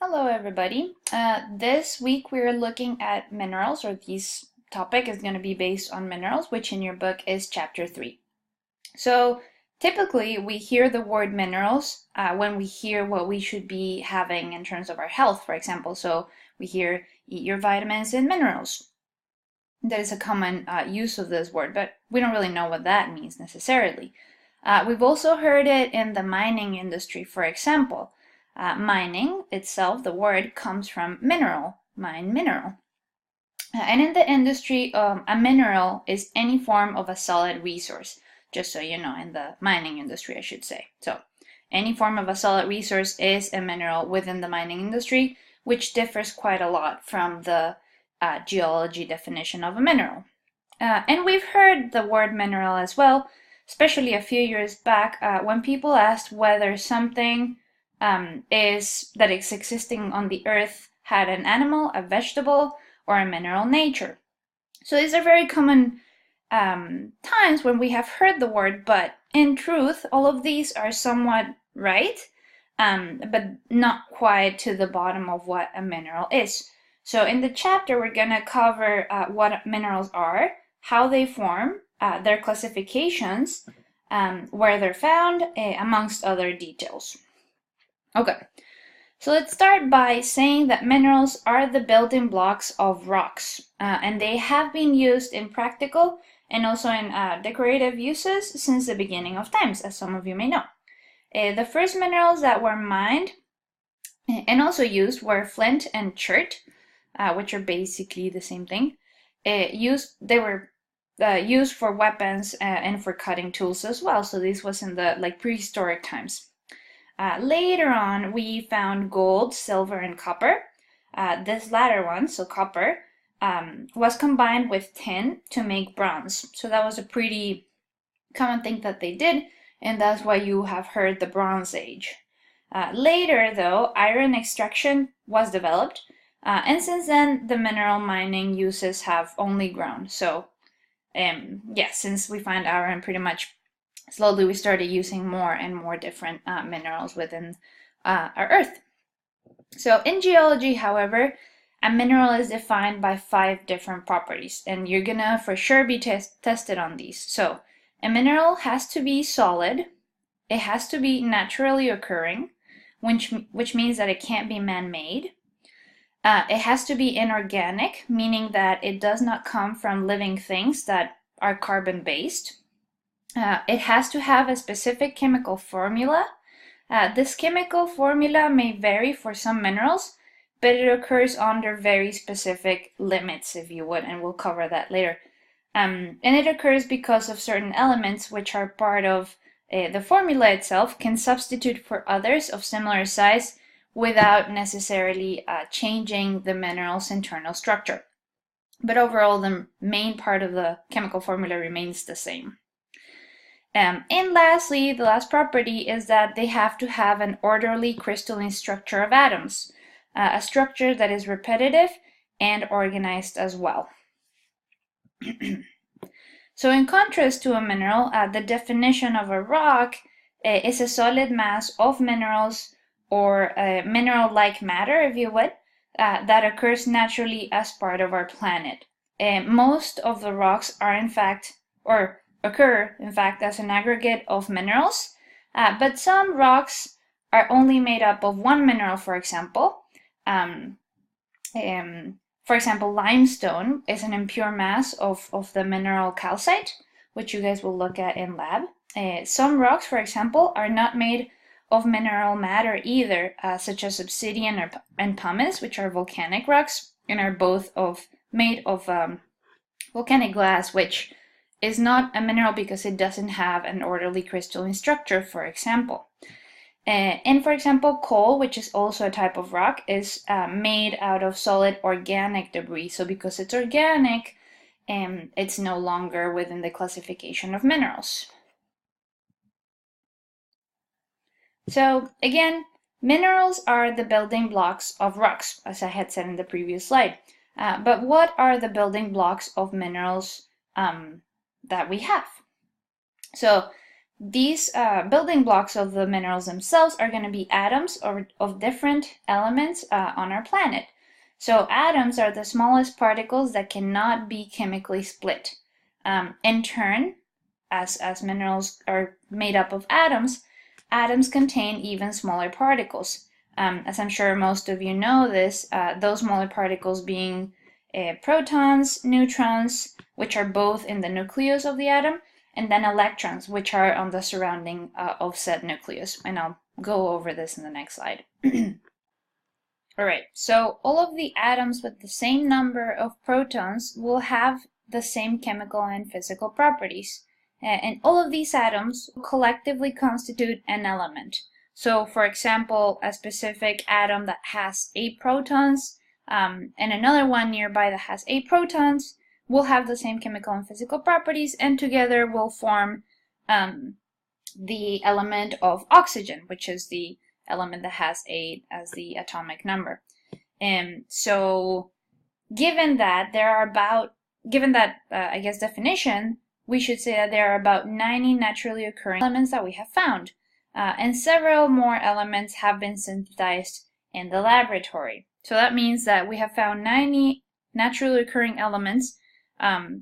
Hello everybody. This week we're looking at minerals, or this topic is going to be based on minerals, which in your book is chapter 3. So typically we hear the word minerals when we hear what we should be having in terms of our health, for example. So we hear eat your vitamins and minerals. That is a common use of this word, but we don't really know what that means necessarily. We've also heard it in the mining industry, for example. Mining itself, the word, comes from mineral, mine mineral. And in the industry, a mineral is any form of a solid resource, just so you know, in the mining industry, I should say. So any form of a solid resource is a mineral within the mining industry, which differs quite a lot from the geology definition of a mineral. And we've heard the word mineral as well, especially a few years back when people asked whether something is existing on the earth had an animal, a vegetable, or a mineral nature. So these are very common times when we have heard the word, but in truth, all of these are somewhat right, but not quite to the bottom of what a mineral is. So in the chapter, we're going to cover what minerals are, how they form, their classifications, where they're found, amongst other details. Okay, so let's start by saying that minerals are the building blocks of rocks, and they have been used in practical and also in decorative uses since the beginning of times, as some of you may know. The first minerals that were mined and also used were flint and chert, which are basically the same thing. They were used for weapons and for cutting tools as well. So this was in the prehistoric times. Later on, we found gold, silver, and copper. This latter one, so copper, was combined with tin to make bronze. So that was a pretty common thing that they did, and that's why you have heard the Bronze Age. Later, though, iron extraction was developed, and since then, the mineral mining uses have only grown. So, since we find iron pretty much slowly, we started using more and more different minerals within our Earth. So in geology, however, a mineral is defined by 5 different properties, and you're gonna for sure be tested on these. So a mineral has to be solid, it has to be naturally occurring, which means that it can't be man-made. It has to be inorganic, meaning that it does not come from living things that are carbon-based. It has to have a specific chemical formula. This chemical formula may vary for some minerals, but it occurs under very specific limits, if you would, and we'll cover that later. And it occurs because of certain elements which are part of the formula itself can substitute for others of similar size without necessarily changing the mineral's internal structure. But overall, the main part of the chemical formula remains the same. And lastly, the last property is that they have to have an orderly crystalline structure of atoms, a structure that is repetitive and organized as well. So in contrast to a mineral, the definition of a rock is a solid mass of minerals or mineral-like matter, if you would, that occurs naturally as part of our planet. Most of the rocks are in fact, or occur in fact as an aggregate of minerals, but some rocks are only made up of one mineral, for example. For example, limestone is an impure mass of the mineral calcite, which you guys will look at in lab. Some rocks, for example, are not made of mineral matter either, such as obsidian and pumice, which are volcanic rocks, and are both made of volcanic glass, which is not a mineral because it doesn't have an orderly crystalline structure, for example. And for example, coal, which is also a type of rock, is made out of solid organic debris. So because it's organic, it's no longer within the classification of minerals. So again, minerals are the building blocks of rocks, as I had said in the previous slide. But what are the building blocks of minerals that we have? So these building blocks of the minerals themselves are going to be atoms of different elements on our planet. So atoms are the smallest particles that cannot be chemically split. In turn, as minerals are made up of atoms, atoms contain even smaller particles. As I'm sure most of you know this, those smaller particles being protons, neutrons, which are both in the nucleus of the atom, and then electrons, which are on the surrounding of said nucleus. And I'll go over this in the next slide. All right, so all of the atoms with the same number of protons will have the same chemical and physical properties. And all of these atoms collectively constitute an element. So, for example, a specific atom that has 8 protons and another one nearby that has 8 protons will have the same chemical and physical properties, and together will form the element of oxygen, which is the element that has 8 as the atomic number. And so given that I guess definition, we should say that there are about 90 naturally occurring elements that we have found, and several more elements have been synthesized in the laboratory. So that means that we have found 90 naturally occurring elements,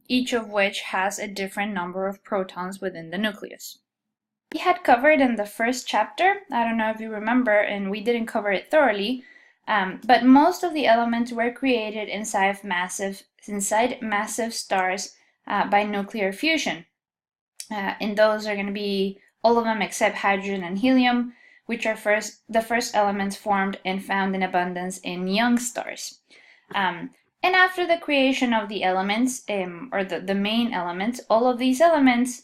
each of which has a different number of protons within the nucleus. We had covered in the first chapter, I don't know if you remember, and we didn't cover it thoroughly, but most of the elements were created inside massive stars by nuclear fusion. And those are going to be all of them except hydrogen and helium, which are the first elements formed and found in abundance in young stars. And after the creation of the elements, or the main elements, all of these elements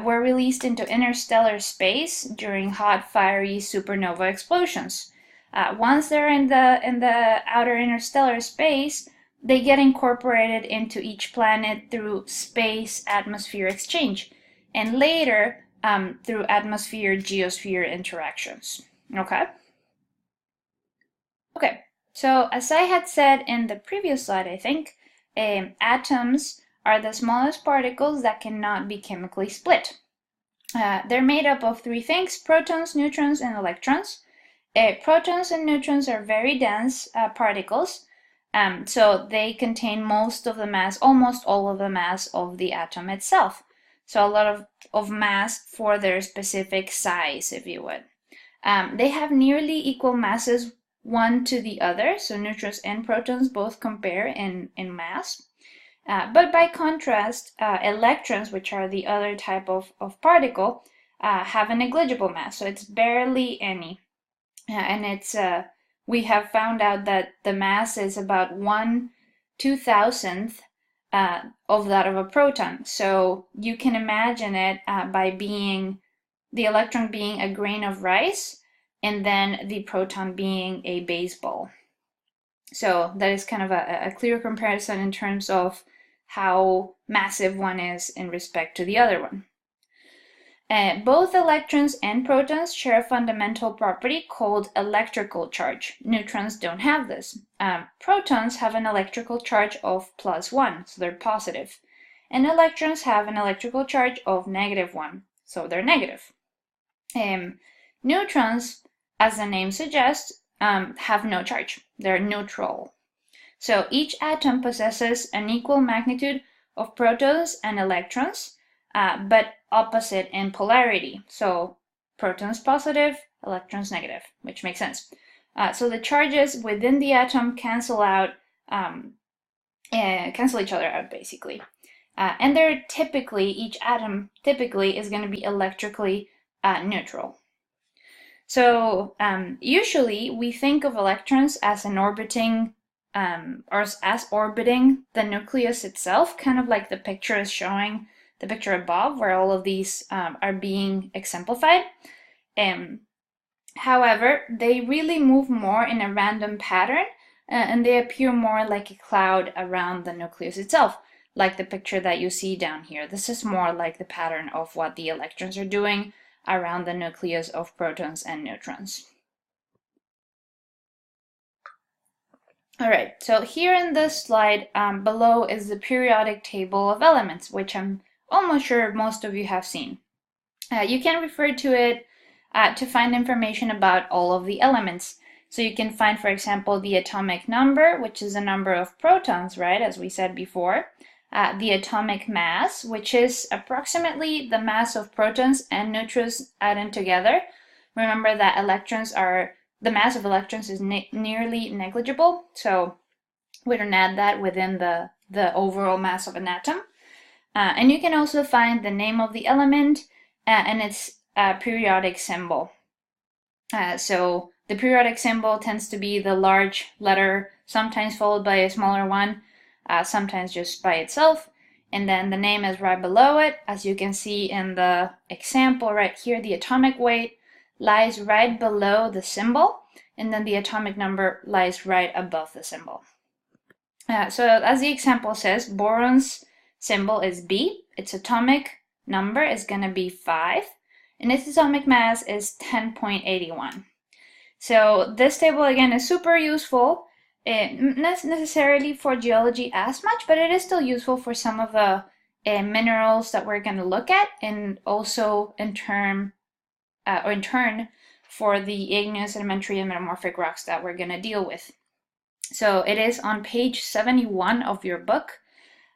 were released into interstellar space during hot, fiery supernova explosions. Once they're in the outer interstellar space, they get incorporated into each planet through space-atmosphere exchange, and later through atmosphere-geosphere interactions. Okay? Okay. So, as I had said in the previous slide, I think, atoms are the smallest particles that cannot be chemically split. They're made up of 3 things: protons, neutrons, and electrons. Protons and neutrons are very dense particles, so they contain almost all of the mass of the atom itself. So a lot of mass for their specific size, if you would. They have nearly equal masses one to the other, so neutrons and protons both compare in mass. But by contrast, electrons, which are the other type of particle, have a negligible mass, so it's barely any. And it's we have found out that the mass is about 1/2000th of that of a proton. So you can imagine it by being the electron being a grain of rice, and then the proton being a baseball. So that is kind of a clear comparison in terms of how massive one is in respect to the other one. Both electrons and protons share a fundamental property called electrical charge. Neutrons don't have this. Protons have an electrical charge of +1, so they're positive. And electrons have an electrical charge of -1, so they're negative. Neutrons, as the name suggests, have no charge. They're neutral. So each atom possesses an equal magnitude of protons and electrons, but opposite in polarity. So protons positive, electrons negative, which makes sense. So the charges within the atom cancel each other out, basically. And each atom typically is going to be electrically neutral. So usually we think of electrons as orbiting the nucleus itself, kind of like the picture is showing, the picture above, where all of these are being exemplified. However, they really move more in a random pattern, and they appear more like a cloud around the nucleus itself, like the picture that you see down here. This is more like the pattern of what the electrons are doing around the nucleus of protons and neutrons. All right, so here in this slide below is the periodic table of elements, which I'm almost sure most of you have seen. You can refer to it to find information about all of the elements. So you can find, for example, the atomic number, which is the number of protons, right, as we said before. The atomic mass, which is approximately the mass of protons and neutrons added together. Remember that the mass of electrons is nearly negligible, so we don't add that within the overall mass of an atom. And you can also find the name of the element and its periodic symbol. So the periodic symbol tends to be the large letter, sometimes followed by a smaller one, sometimes just by itself. And then the name is right below it. As you can see in the example right here, the atomic weight lies right below the symbol, and then the atomic number lies right above the symbol. So as the example says, boron's symbol is B, its atomic number is going to be 5, and its atomic mass is 10.81. So this table again is super useful, not necessarily for geology as much, but it is still useful for some of the minerals that we're going to look at, and also in turn for the igneous, sedimentary, and metamorphic rocks that we're going to deal with. So it is on page 71 of your book,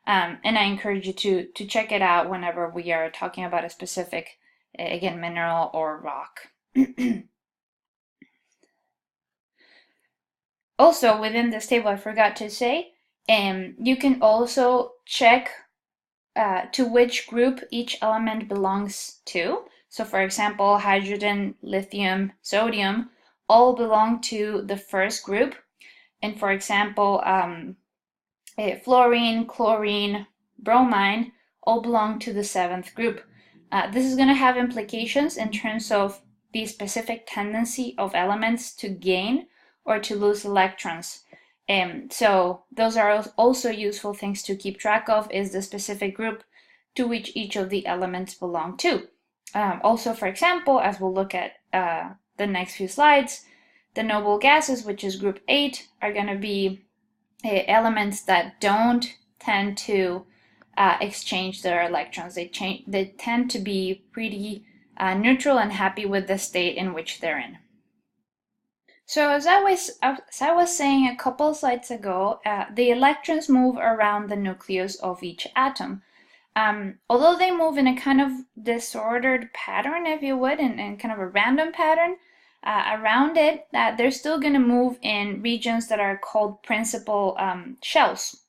and I encourage you to check it out whenever we are talking about a specific, again, mineral or rock. Also, within this table, I forgot to say, you can also check to which group each element belongs to. So for example, hydrogen, lithium, sodium all belong to the first group. And for example, fluorine, chlorine, bromine all belong to the 7th group. This is going to have implications in terms of the specific tendency of elements to gain or to lose electrons. So those are also useful things to keep track of, is the specific group to which each of the elements belong to. Also, for example, as we'll look at the next few slides, the noble gases, which is group 8, are going to be elements that don't tend to exchange their electrons. They tend to be pretty neutral and happy with the state in which they're in. So as I was saying a couple slides ago, the electrons move around the nucleus of each atom. Although they move in a kind of disordered pattern, if you would, and kind of a random pattern around it, they're still going to move in regions that are called principal shells.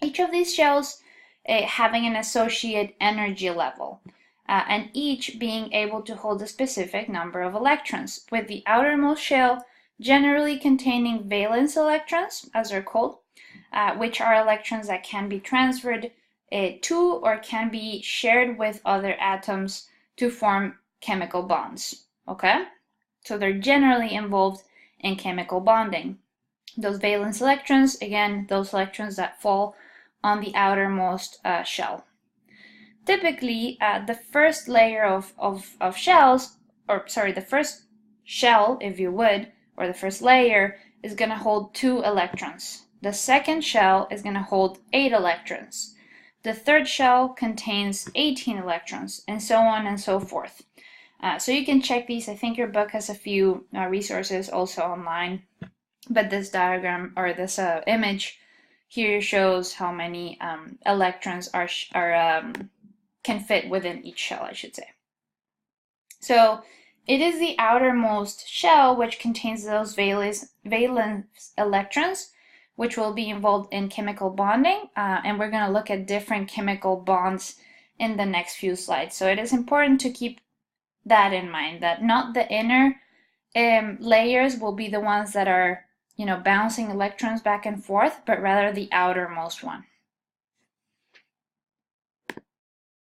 Each of these shells having an associate energy level, and each being able to hold a specific number of electrons, with the outermost shell generally containing valence electrons, as they're called, which are electrons that can be transferred to or can be shared with other atoms to form chemical bonds. Okay? So they're generally involved in chemical bonding. Those valence electrons, again, those electrons that fall on the outermost shell. Typically, the first layer of shells, the first shell, if you would, or the first layer, is going to hold 2 electrons. The second shell is going to hold 8 electrons. The third shell contains 18 electrons, and so on and so forth. So you can check these. I think your book has a few resources also online, but this diagram, or this image here, shows how many electrons can fit within each shell, I should say. So it is the outermost shell which contains those valence electrons, which will be involved in chemical bonding, and we're going to look at different chemical bonds in the next few slides. So it is important to keep that in mind, that not the inner layers will be the ones that are, bouncing electrons back and forth, but rather the outermost one.